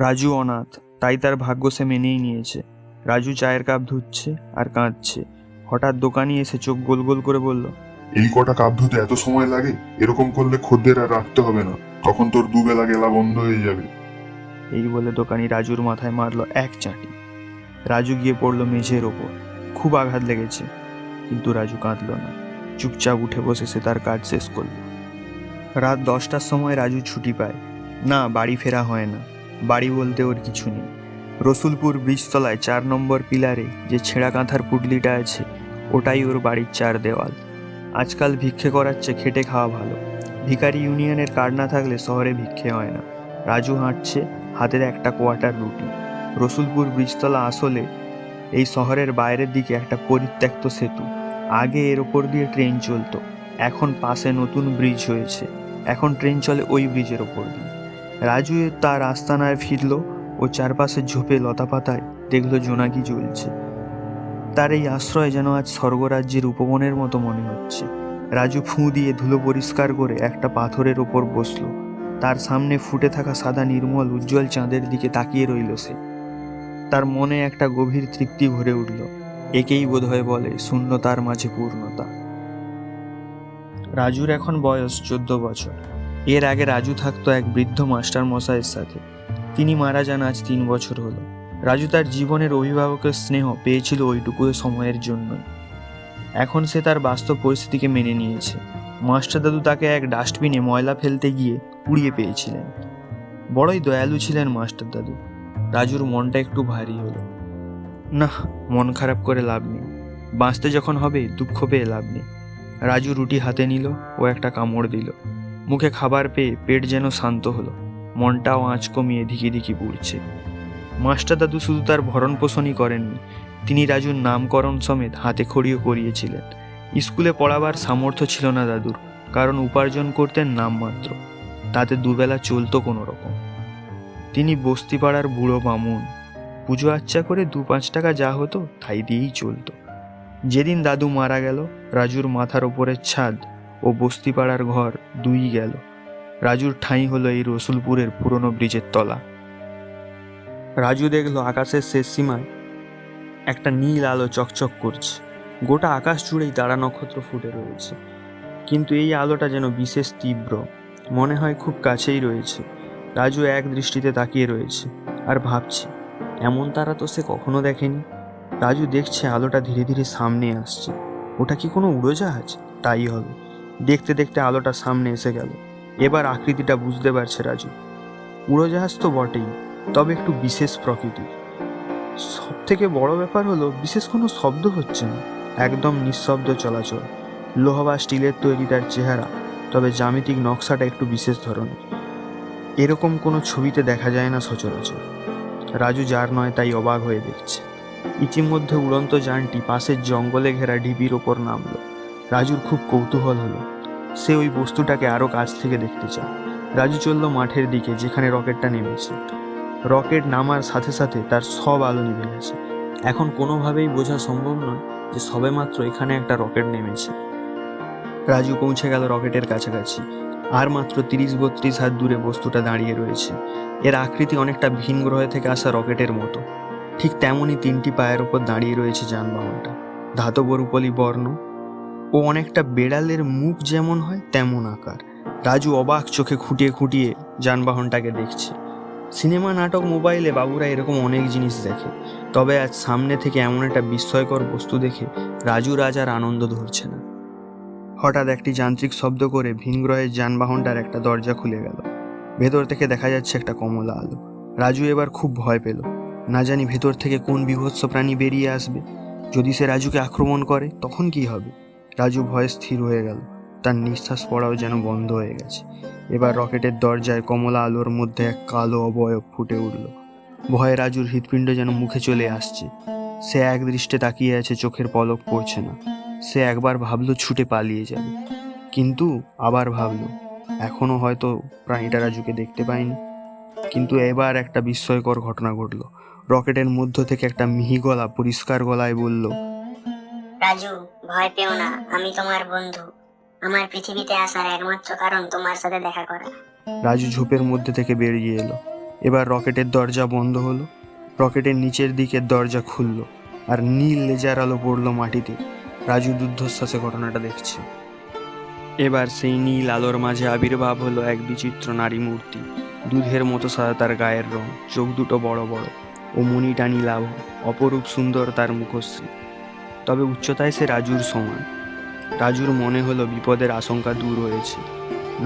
রাজু অনাথ, তাই তার ভাগ্য সে মেনেই নিয়েছে। রাজু চায়ের কাপ ধুচ্ছে আর কাঁদছে। হঠাৎ দোকানি এসে চোখ গোল গোল করে বলল, এই কটা কাপ ধুতে এত সময় লাগে? এরকম করলে খদ্দের আর রাখতে হবে না, তখন তোর দুবেলা গেলা বন্ধ হয়ে যাবে। এই বলে দোকানি রাজুর মাথায় মারল এক চাঁটি। রাজু গিয়ে পড়ল মেঝের ওপর। খুব আঘাত লেগেছে, কিন্তু রাজু কাঁদল না। চুপচাপ উঠে বসে সে তার কাজ শেষ করল। রাত 10টার সময় রাজু ছুটি পায়। না, বাড়ি ফেরা হয় না। বাড়ি বলতে ওর কিছু নেই। রসুলপুর ব্রিজতলায় 4 নম্বর পিলারে যে ছেঁড়া কাঁথার পুটলিটা আছে, ওটাই ওর বাড়ির 4 দেওয়াল। আজকাল ভিক্ষে করাচ্ছে, খেটে খাওয়া ভালো। ভিখারি ইউনিয়নের কার্ড না থাকলে শহরে ভিক্ষে হয় না। রাজু হাঁটছে, হাতের একটা কোয়ার্টার রুটি। রসুলপুর ব্রিজতলা আসলে এই শহরের বাইরের দিকে একটা পরিত্যক্ত সেতু। আগে এর ওপর দিয়ে ট্রেন চলতো, এখন পাশে নতুন ব্রিজ হয়েছে। এখন ট্রেন চলে ওই ব্রিজের ওপর দিয়ে। রাজু তার আস্তানায় ফিরল ও চারপাশে ঝোপে লতাপাতায় দেখল জোনাকি জ্বলছে। তার এই আশ্রয় যেন আজ স্বর্গরাজ্যের উপবনের মতো মনে হচ্ছে। রাজু ফুঁ দিয়ে ধুলো পরিষ্কার করে একটা পাথরের ওপর বসল। তার সামনে ফুটে থাকা সাদা নির্মল উজ্জ্বল চাঁদের দিকে তাকিয়ে রইল সে। তার মনে একটা গভীর তৃপ্তি ভরে উঠল। একেই বোধহয় বলে শূন্যতার মাঝে পূর্ণতা। রাজুর এখন বয়স 14 বছর। এর আগে রাজু থাকতো এক বৃদ্ধ মাস্টার মশাইয়ের সাথে। তিনি মারা যান আজ 3 বছর হলো। রাজু তার জীবনের অভিভাবকের স্নেহ পেয়েছিল ওইটুকু সময়ের জন্যই। এখন সে তার বাস্তব পরিস্থিতিকে মেনে নিয়েছে। মাস্টার দাদু তাকে এক ডাস্টবিনে ময়লা ফেলতে গিয়ে পুড়িয়ে পেয়েছিলেন। বড়ই দয়ালু ছিলেন মাস্টার দাদু। রাজুর মনটা একটু ভারী হলো। না, মন খারাপ করে লাভ নেই। বাঁচতে যখন হবে দুঃখ পেয়ে লাভ নেই। রাজু রুটি হাতে নিল ও একটা কামড় দিল। মুখে খাবার পেয়ে পেট যেন শান্ত হলো। মনটাও আঁচ কমিয়ে ধিকি ধিকি পুড়ছে। মাস্টার দাদু শুধু তার ভরণ পোষণই করেননি, তিনি রাজুর নামকরণ সমেত হাতে খড়িও করিয়েছিলেন। স্কুলে পড়াবার সামর্থ্য ছিল না দাদুর, কারণ উপার্জন করতেন নামমাত্র। তাতে দুবেলা চলতো কোনো রকম। তিনি বস্তিপাড়ার বুড়ো বামুন। পুজো আচ্চা করে 2-5 টাকা যা হতো তাই দিয়েই চলতো। যেদিন দাদু মারা গেল, রাজুর মাথার ওপরের ছাদ ও বস্তিপাড়ার ঘর দুই গেল। রাজুর ঠাঁই হলো এই রসুলপুরের পুরনো ব্রিজের তলা। রাজু দেখল আকাশের শেষ সীমায় একটা নীল আলো চকচক করছে। গোটা আকাশ জুড়েই তারা নক্ষত্র ফুটে রয়েছে, কিন্তু এই আলোটা যেন বিশেষ তীব্র, মনে হয় খুব কাছেই রয়েছে। রাজু এক দৃষ্টিতে তাকিয়ে রয়েছে আর ভাবছে, এমন তারা তো সে কখনো দেখেনি। রাজু দেখছে আলোটা ধীরে ধীরে সামনে আসছে। ওটা কি কোনো উড়োজাহাজ? তাই হবে। দেখতে দেখতে আলোটা সামনে এসে গেল। এবার আকৃতিটা বুঝতে পারছে রাজু। উড়োজাহাজ তো বটেই, তবে একটু বিশেষ প্রকৃতির। সব থেকে বড় ব্যাপার হলো বিশেষ কোনো শব্দ হচ্ছে না, একদম নিঃশব্দ চলাচল। লোহা বা স্টিলের তৈরি তার চেহারা, তবে জ্যামিতিক নকশাটা একটু বিশেষ ধরনের। এরকম কোনো ছবিতে দেখা যায় না সচরাচর। রাজু যার নয় তাই অবাক হয়ে দেখছে। ইতিমধ্যে উড়ন্ত যানটি পাশের জঙ্গলে ঘেরা ঢিপির ওপর নামল। রাজুর খুব কৌতূহল হলো। সে ওই বস্তুটাকে আরো কাছ থেকে দেখতে চায়। রাজু চলল মাঠের দিকে, যেখানে রকেটটা নেমেছে। রকেট নামার সাথে সাথে তার সব আলো নিভে গেছে। এখন কোনোভাবেই বোঝা সম্ভব নয় যে সবেমাত্র এখানে একটা রকেট নেমেছে। রাজু পৌঁছে গেল রকেটের কাছাকাছি। আর মাত্র 30-32 হাত দূরে বস্তুটা দাঁড়িয়ে রয়েছে। এর আকৃতি অনেকটা ভিন গ্রহ থেকে আসা রকেটের মতো। ঠিক তেমনই 3টি পায়ের ওপর দাঁড়িয়ে রয়েছে যানবাহনটা। ধাতব রূপলি বর্ণ ও অনেকটা বেড়ালের মুখ যেমন হয় তেমন আকার। রাজু অবাক চোখে খুঁটিয়ে খুঁটিয়ে যানবাহনটাকে দেখছে। সিনেমা, নাটক, মোবাইলে বাবুরা এরকম অনেক জিনিস দেখে, তবে আজ সামনে থেকে এমন একটা বিস্ময়কর বস্তু দেখে রাজুর আজ আর আনন্দ ধরছে না। হঠাৎ একটি যান্ত্রিক শব্দ করে ভিনগ্রহের যানবাহনটার একটা দরজা খুলে গেল। ভেতর থেকে দেখা যাচ্ছে একটা কমলা আলো। রাজু এবার খুব ভয় পেল। না জানি ভেতর থেকে কোন বীভৎস প্রাণী বেরিয়ে আসবে। যদি সে রাজুকে আক্রমণ করে তখন কি হবে? রাজু ভয়ে স্থির হয়ে গেল। তার নিঃশ্বাস পড়াও যেন বন্ধ হয়ে গেছে। এবার রকেটের দরজায় কমলা আলোর মধ্যে এক কালো অবয়ব ফুটে উঠল। ভয়ে রাজুর হৃৎপিণ্ড যেন মুখে চলে আসছে। সে এক দৃষ্টে তাকিয়ে আছে, চোখের পলক পড়ছে না। সে একবার ভাবলো ছুটে পালিয়ে যাবে, কিন্তু আবার ভাবলো এখনো হয়তো প্রাণীটা রাজুকে দেখতে পায়নি। কিন্তু এবার একটা বিস্ময়কর ঘটনা ঘটল। রকেটের মধ্য থেকে একটা মিহি গলা পরিষ্কার গলায় বলল, রাজু, ভয় পেও না, আমি তোমার বন্ধু। আমার পৃথিবীতে আসার একমাত্র কারণ তোমার সাথে দেখা করা। রাজু ঝোপের মধ্যে থেকে বেরিয়ে এলো। এবার রকেটের দরজা বন্ধ হলো। রকেটের নিচের দিকের দরজা খুললো আর নীল লেজার আলো পড়লো মাটিতে। রাজু রুদ্ধশ্বাসে ঘটনাটা দেখছে। এবার সেই নীল আলোর মাঝে আবির্ভাব হলো এক বিচিত্র নারী মূর্তি। দুধের মতো সাদা তার গায়ের রং, চোখ দুটো বড় বড় ও মণিটানি লাভ, অপরূপ সুন্দর তার মুখশ্রী। তবে উচ্চতায় সে রাজুর সমান। রাজুর মনে হলো বিপদের আশঙ্কা দূর হয়েছে।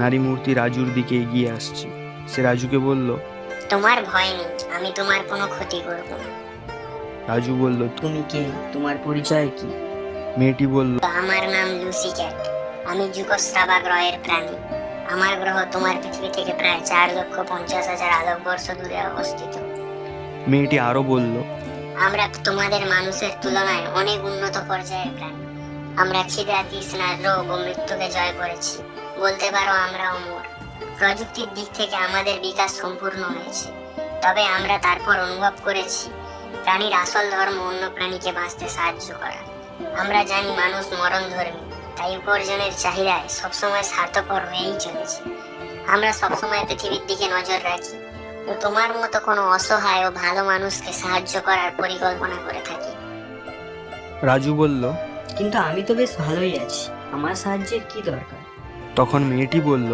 নারী মূর্তি রাজুর দিকে এগিয়ে আসছে। সে রাজুকে বলল, তোমার ভয় নেই, আমি তোমার কোনো ক্ষতি করব না। রাজু বলল, তুমি কে? তোমার পরিচয় কি? মেয়েটি বলল, আমার নাম লুসি ক্যাট। আমি যুগস্রাবা গ্রহের প্রাণী। আমার গ্রহ তোমার পৃথিবী থেকে প্রায় 4,50,000 আলোকবর্ষ দূরে অবস্থিত। মেয়েটি আরো বলল, আমরা তোমাদের মানুষের তুলনায় অনেক উন্নত পর্যায়ের প্রাণী। আমরা খিদা, তৃষ্ণা, রোগ ও মৃত্যুকে জয় করেছি। বলতে পারো আমরা অমর। প্রযুক্তির দিক থেকে আমাদের বিকাশ সম্পূর্ণ হয়েছে, তবে আমরা তারপর অনুভব করেছি প্রাণীর আসল ধর্ম অন্য প্রাণীকে বাঁচতে সাহায্য করা। আমরা জানি মানুষ মরণধর্মী, তাই উপার্জনের চাহিদায় সবসময় স্বার্থপর হয়েই চলেছে। আমরা সবসময় পৃথিবীর দিকে নজর রাখি ও তোমার মতো কোনো অসহায় ও ভালো মানুষকে সাহায্য করার পরিকল্পনা করে থাকি। রাজু বলল। কিন্তু আমি তো বেশ ভালোই আছি, আমার সাহায্যের কি দরকার? তখন মেয়েটি বলল,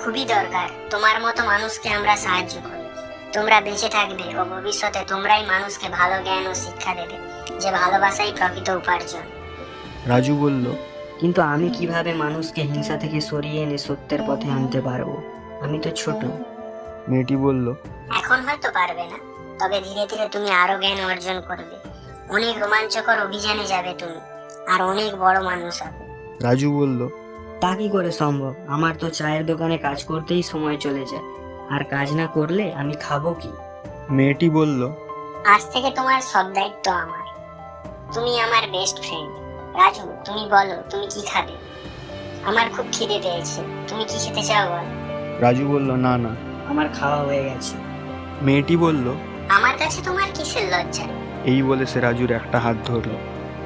খুবই দরকার। তোমার মতো মানুষকে আমরা সাহায্য করি। তোমরা বেঁচে থাকবে ও ভবিষ্যতে তোমরাই মানুষকে ভালো জ্ঞান ও শিক্ষা দেবে, যে ভালোবাসাই প্রকৃত উপার্জন। রাজু বলল, কিন্তু আমি কিভাবে মানুষকে হিংসা থেকে সরিয়ে এনে সত্যের পথে আনতে পারবো? আমি তো ছোট। মেয়েটি বলল, এখন হয়তো পারবে না, তবে ধীরে ধীরে তুমি আরো জ্ঞান অর্জন করবে। অনেক রোমাঞ্চকর অভিযানে যাবে তুমি, আর অনেক বড় মানুষ হবে। রাজু বলল, তা কি করে সম্ভব? আমার তো চায়ের দোকানে কাজ করতেই সময় চলে যায়, আর কাজ না করলে আমি খাবো কি? মেয়েটি বলল, আজ থেকে তোমার সব দায়িত্ব আমার। তুমি আমার বেস্ট ফ্রেন্ড। রাজু, তুমি বলো তুমি কি খাবে? আমার খুব খিদে পেয়েছে, তুমি কি খেতে চাও বল? রাজু বলল, না না। আমার খাওয়া হয়ে গেছে। মেয়েটি বলল, আমার কাছে তোমার কিসের লজ্জা? এই বলে সে রাজুর একটা হাত ধরল।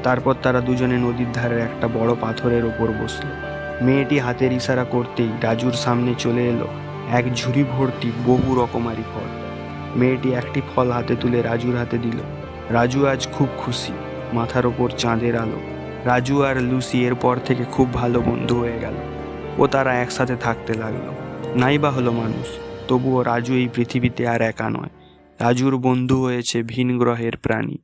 তারপর তারা দুজনে নদীর ধারের একটা বড় পাথরের ওপর বসলো। মেয়েটি হাতের ইশারা করতেই রাজুর সামনে চলে এলো এক ঝুড়ি ভর্তি বহু রকমারি ফল। মেয়েটি একটি ফল হাতে তুলে রাজুর হাতে দিল। রাজু আজ খুব খুশি। মাথার ওপর চাঁদের আলো। রাজু আর লুসি এরপর থেকে খুব ভালো বন্ধু হয়ে গেল ও তারা একসাথে থাকতে লাগলো। নাইবা হলো মানুষ, তবুও রাজু এই পৃথিবীতে আর একা নয়। রাজুর বন্ধু হয়েছে ভিন গ্রহের প্রাণী।